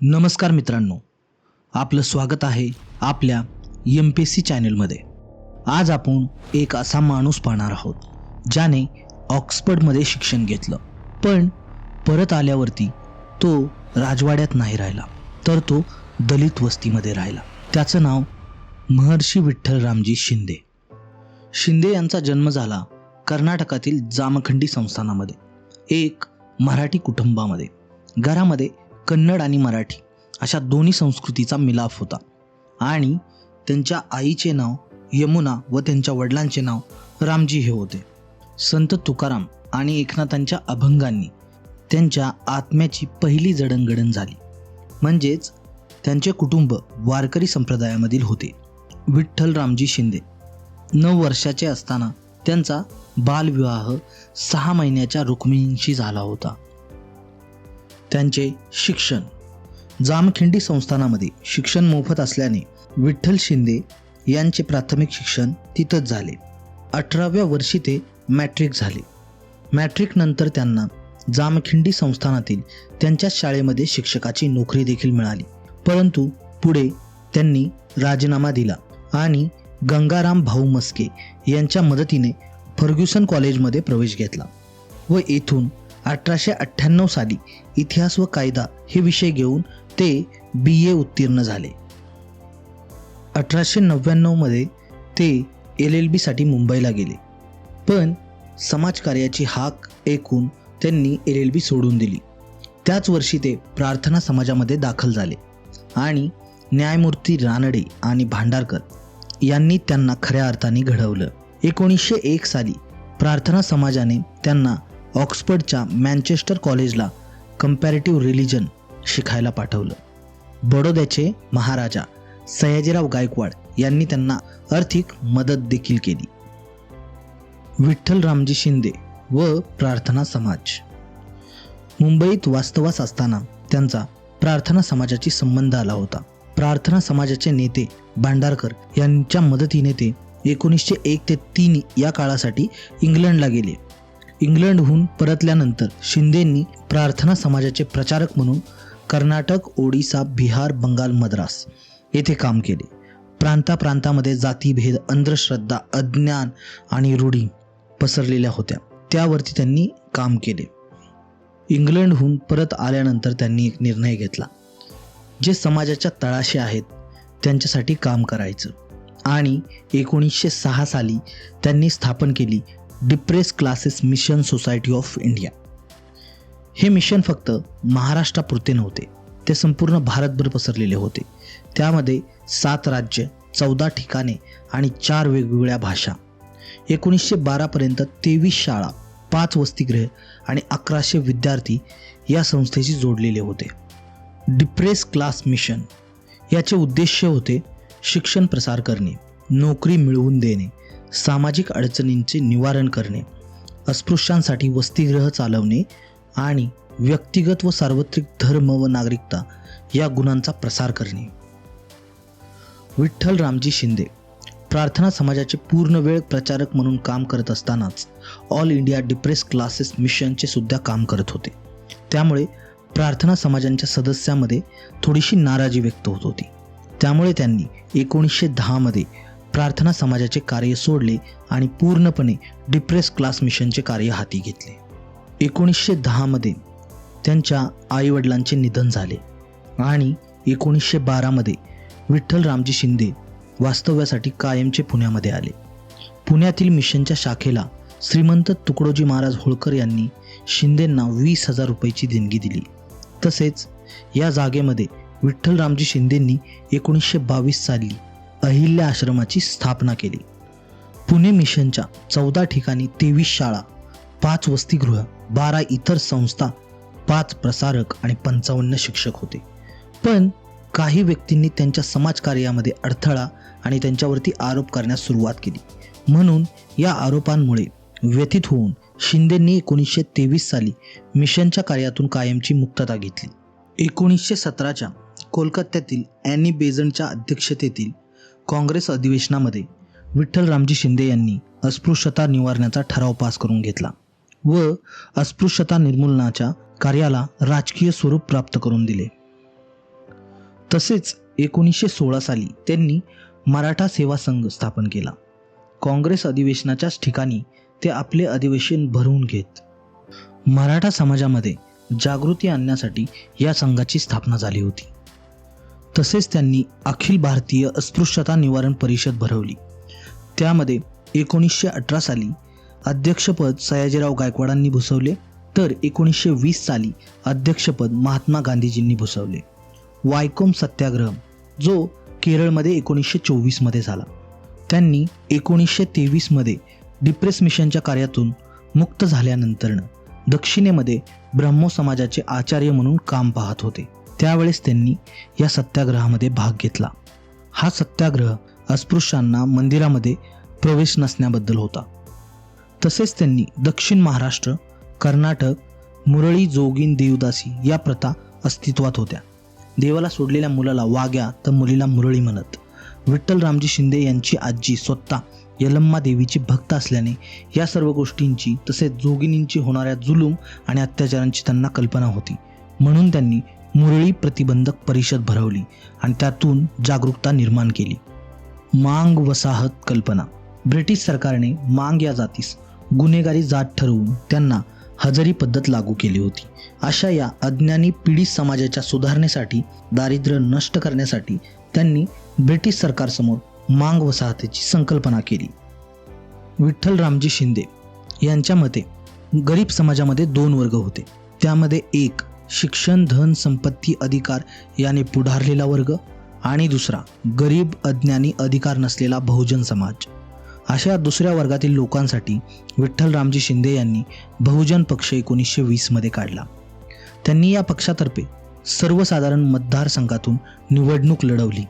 नमस्कार मित्रांनो, आपलं स्वागत आहे आपल्या MPSC चॅनलमध्ये. आज आपण एक असा माणूस पाहणार आहोत ज्याने ऑक्सफर्डमध्ये शिक्षण घेतलं, पण परत आल्यावरती तो राजवाड्यात नाही राहिला, तर तो दलित वस्तीमध्ये राहिला. त्याचं नाव महर्षी विठ्ठल रामजी शिंदे. शिंदे यांचा जन्म झाला कर्नाटकातील जामखंडी संस्थानामध्ये, एक मराठी कुटुंबामध्ये. घरामध्ये कन्नड आणि मराठी अशा दोन्ही संस्कृतीचा मिलाफ होता आणि त्यांच्या आईचे नाव यमुना व त्यांच्या वडिलांचे नाव रामजी हे होते. संत तुकाराम आणि एकनाथांच्या अभंगांनी त्यांच्या आत्म्याची पहिली जडणघडण झाली. म्हणजेच त्यांचे कुटुंब वारकरी संप्रदायामधील होते. विठ्ठल रामजी शिंदे 9 वर्षाचे असताना त्यांचा बालविवाह 6 महिन्याच्या रुक्मिणींशी झाला होता. त्यांचे शिक्षण जामखिंडी संस्थानामध्ये शिक्षण मोफत असल्याने विठ्ठल शिंदे यांचे प्राथमिक शिक्षण तिथंच झाले. 18व्या वर्षी ते मॅट्रिक झाले. मॅट्रिक नंतर त्यांना जामखिंडी संस्थानातील त्यांच्या शाळेमध्ये शिक्षकाची नोकरी देखील मिळाली. परंतु पुढे त्यांनी राजीनामा दिला आणि गंगाराम भाऊ मस्के यांच्या मदतीने फर्ग्युसन कॉलेजमध्ये प्रवेश घेतला व येथून 1898 साली इतिहास व कायदा हे विषय घेऊन ते BA उत्तीर्ण झाले. 1899 मध्ये ते LLB साठी मुंबईला गेले, पण समाजकार्याची हाक ऐकून त्यांनी LLB सोडून दिली. त्याच वर्षी ते प्रार्थना समाजामध्ये दाखल झाले आणि न्यायमूर्ती रानडे आणि भांडारकर यांनी त्यांना खऱ्या अर्थाने घडवलं. 1901 साली प्रार्थना समाजाने त्यांना ऑक्सफर्डच्या मँचेस्टर कॉलेजला कंपॅरेटिव्ह रिलिजन शिकायला पाठवलं. बडोद्याचे महाराजा सयाजीराव गायकवाड यांनी त्यांना आर्थिक मदत देखील केली. विठ्ठल रामजी शिंदे व प्रार्थना समाज. मुंबईत वास्तवास असताना त्यांचा प्रार्थना समाजाशी संबंध आला होता. प्रार्थना समाजाचे नेते भांडारकर यांच्या मदतीने ते 1901 ते 3 या काळासाठी इंग्लंडला गेले. इंग्लंडहून परतल्यानंतर शिंदेंनी प्रार्थना समाजाचे प्रचारक म्हणून कर्नाटक, ओडिसा, बिहार, बंगाल, मद्रास येथे काम केले. प्रांतामध्ये जातीभेद, अंधश्रद्धा, अज्ञान आणि रूढी पसरलेल्या होत्या, त्यावरती त्यांनी काम केले. इंग्लंडहून परत आल्यानंतर त्यांनी एक निर्णय घेतला, जे समाजाच्या तळाशी आहेत त्यांच्यासाठी काम करायचं, आणि 1906 साली त्यांनी स्थापन केली depress classes mission society of India. हे मिशन फक्त महाराष्ट्रापुरते नव्हते, ते संपूर्ण भारतभर पसरलेले होते. त्यामध्ये 7 राज्य, 14 ठिकाणे आणि 4 वेगवेगळ्या भाषा. 1912 पर्यंत 23 शाळा, 5 वसतिगृह आणि 1100 विद्यार्थी या संस्थेशी जोडलेले होते. डिप्रेस क्लास मिशन याचे उद्देश होते शिक्षण प्रसार करणे, नोकरी मिळवून देणे, सामाजिक अडचणींचे निवारण करणे, अस्पृश्यांसाठी वसतिगृह चालवणे आणि व्यक्तिगत व सार्वत्रिक धर्म व नागरिकता या गुणांचा प्रसार करणे. विठ्ठल रामजी शिंदे प्रार्थना समाजाचे पूर्णवेळ प्रचारक म्हणून काम करत असतानाच ऑल इंडिया डिप्रेस क्लासेस मिशनचे सुद्धा काम करत होते. त्यामुळे प्रार्थना समाजांच्या सदस्यांमध्ये थोडीशी नाराजी व्यक्त होत होती. त्यामुळे त्यांनी 1910 मध्ये प्रार्थना समाजाचे कार्य सोडले आणि पूर्णपणे डिप्रेस क्लास मिशनचे कार्य हाती घेतले. 1910 मध्ये त्यांच्या आईवडिलांचे निधन झाले आणि 1912 मध्ये विठ्ठल रामजी शिंदे वास्तव्यासाठी कायमचे पुण्यामध्ये आले. पुण्यातील मिशनच्या शाखेला श्रीमंत तुकडोजी महाराज होळकर यांनी शिंदेंना 20,000 रुपयाची देणगी दिली. तसेच या जागेमध्ये विठ्ठल रामजी शिंदेंनी 1922 साली अहिल्या आश्रमाची स्थापना केली. पुणे मिशनच्या 14 ठिकाणी 23 शाळा, 5 वसतिगृह, 12 इतर संस्था, 5 प्रसारक आणि 55 शिक्षक होते. पण काही व्यक्तींनी त्यांच्या समाजकार्यामध्ये अडथळा आणि त्यांच्यावरती आरोप करण्यास सुरुवात केली. म्हणून या आरोपांमुळे व्यथित होऊन शिंदेंनी 1923 साली मिशनच्या कार्यातून कायमची मुक्तता घेतली. 1917च्या कोलकात्यातील ॲनी बेझंटच्या अध्यक्षतेतील काँग्रेस अधिवेशनामध्ये विठ्ठल रामजी शिंदे यांनी अस्पृश्यता निवारण्याचा ठराव पास करून घेतला व अस्पृश्यता निर्मूलनाच्या कार्याला राजकीय स्वरूप प्राप्त करून दिले. तसेच 1916 साली त्यांनी मराठा सेवा संघ स्थापन केला. काँग्रेस अधिवेशनाच्याच ठिकाणी ते आपले अधिवेशन भरवून घेत. मराठा समाजामध्ये जागृती आणण्यासाठी या संघाची स्थापना झाली होती. तसेच त्यांनी अखिल भारतीय अस्पृश्यता निवारण परिषद भरवली. त्यामध्ये 1918 साली अध्यक्षपद सयाजीराव गायकवाडांनी भूषवले, तर 1920 साली अध्यक्षपद महात्मा गांधीजींनी भूषवले. वायकोम सत्याग्रह जो केरळमध्ये 1924 मध्ये झाला. त्यांनी 1923 मध्ये डिप्रेस मिशनच्या कार्यातून मुक्त झाल्यानंतरनं दक्षिणेमध्ये ब्रह्मो समाजाचे आचार्य म्हणून काम पाहत होते. त्यावेळेस त्यांनी या सत्याग्रहामध्ये भाग घेतला. हा सत्याग्रह अस्पृश्यांना मंदिरामध्ये प्रवेश नसण्याबद्दल होता. तसेच त्यांनी दक्षिण महाराष्ट्र, कर्नाटक, मुरळी जोगीन देवदासी या प्रथा अस्तित्वात होत्या. देवाला सोडलेल्या मुलाला वाग्या तर मुलीला मुरळी म्हणत. विठ्ठल रामजी शिंदे यांची आजी स्वतः यलम्मा देवीची भक्त असल्याने या सर्व गोष्टींची तसेच जोगिनींची होणाऱ्या जुलूम आणि अत्याचारांची त्यांना कल्पना होती. म्हणून त्यांनी मुरळी प्रतिबंधक परिषद भरवली आणि त्यातून जागरूकता निर्माण केली. मांग वसाहत कल्पना. ब्रिटिश सरकारने मांग या जातीस गुन्हेगारी जात ठरवून त्यांना हजेरी पद्धत लागू केली होती. अशा या अज्ञानी पीडित समाजाच्या सुधारणेसाठी, दारिद्र्य नष्ट करण्यासाठी त्यांनी ब्रिटिश सरकारसमोर मांग वसाहतीची संकल्पना केली. विठ्ठल रामजी शिंदे यांच्या मते गरीब समाजामध्ये 2 वर्ग होते. त्यामध्ये एक शिक्षण, धन, संपत्ती, अधिकार याने पुढारलेला वर्ग आणि दुसरा गरीब, अज्ञानी, अधिकार नसलेला बहुजन समाज. अशा दुसऱ्या वर्गातील लोकांसाठी विठ्ठल रामजी शिंदे यांनी बहुजन पक्ष 1920 मध्ये काढला. त्यांनी या पक्षातर्फे सर्वसाधारण मतदारसंघातून निवडणूक लढवली.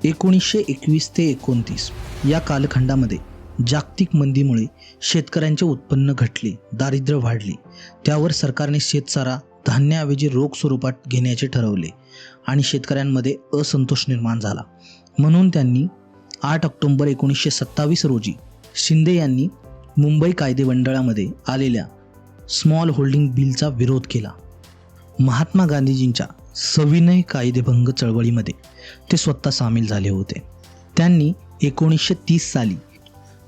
1921 ते 1929 या कालखंडामध्ये जागतिक मंदीमुळे शेतकऱ्यांचे उत्पन्न घटले, दारिद्र्य वाढले. त्यावर सरकारने शेतसारा धान्याऐवजी रोख स्वरूपात घेण्याचे ठरवले आणि शेतकऱ्यांमध्ये असंतोष निर्माण झाला. म्हणून त्यांनी 8 ऑक्टोबर 1927 रोजी शिंदे यांनी मुंबई कायदेमंडळामध्ये आलेल्या स्मॉल होल्डिंग बिलचा विरोध केला. महात्मा गांधीजींच्या सविनय कायदेभंग चळवळीमध्ये ते स्वतः सामील झाले होते. त्यांनी 1930 साली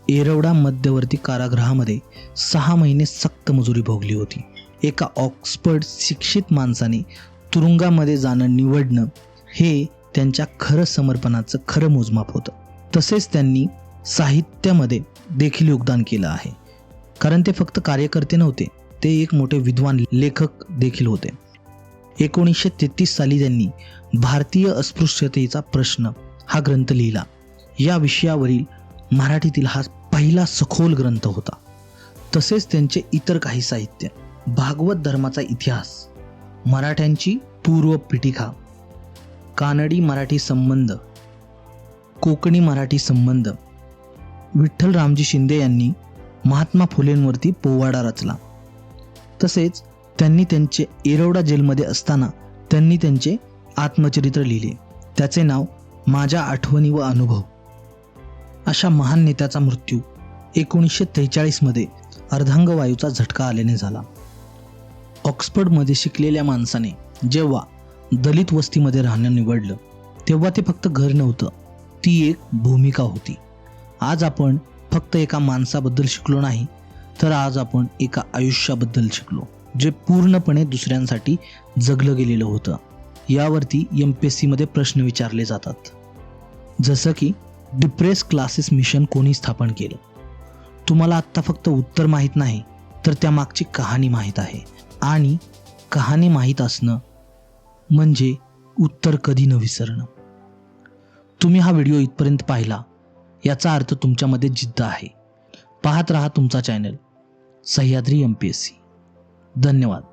येरवडा मध्यवर्ती कारागृहामध्ये 6 महिने सक्त मजुरी भोगली होती. एका ऑक्सफर्ड शिक्षित माणसाने तुरुंगामध्ये जाणं निवडणं हे त्यांच्या खरं समर्पणाचं खरं मोजमाप होतं. तसेच त्यांनी साहित्यामध्ये देखील योगदान केलं आहे, कारण ते फक्त कार्यकर्ते नव्हते, ते एक मोठे विद्वान लेखक देखील होते. 1933 साली त्यांनी भारतीय अस्पृश्यतेचा प्रश्न हा ग्रंथ लिहिला. या विषयावरील मराठीतील हा पहिला सखोल ग्रंथ होता. तसेच त्यांचे इतर काही साहित्य, भागवत धर्माचा इतिहास, मराठ्यांची पूर्व पीठिका, कानडी मराठी संबंध, कोकणी मराठी संबंध. विठ्ठल रामजी शिंदे यांनी महात्मा फुलेंवरती पोवाडा रचला. तसेच त्यांनी त्यांचे येरवडा जेलमध्ये असताना त्यांनी त्यांचे आत्मचरित्र लिहिले. त्याचे नाव माझ्या आठवणी व अनुभव. अशा महान नेत्याचा मृत्यू 1943 मध्ये अर्धांगवायूचा झटका आल्याने झाला. ऑक्सफर्डमध्ये शिकलेल्या माणसाने जेव्हा दलित वस्तीमध्ये राहणं निवडलं तेव्हा ते फक्त घर नव्हतं, ती एक भूमिका होती. आज आपण फक्त एका माणसाबद्दल शिकलो नाही, तर आज आपण एका आयुष्याबद्दल शिकलो, जे पूर्णपणे दुसऱ्यांसाठी जगलं गेलेलं होतं. यावरती MPSC मध्ये प्रश्न विचारले जातात, जसं की डिप्रेस क्लासेस मिशन कोणी स्थापन केलं. तुम्हाला आत्ता फक्त उत्तर माहीत नाही, तर त्यामागची कहाणी माहीत आहे. आणि कहाणी माहीत असणं म्हणजे उत्तर कधी न विसरणं. तुम्ही हा व्हिडिओ इथपर्यंत पाहिला याचा अर्थ तुमच्यामध्ये जिद्द आहे. पाहत रहा तुमचा चॅनल सह्याद्री MPSC. धन्यवाद.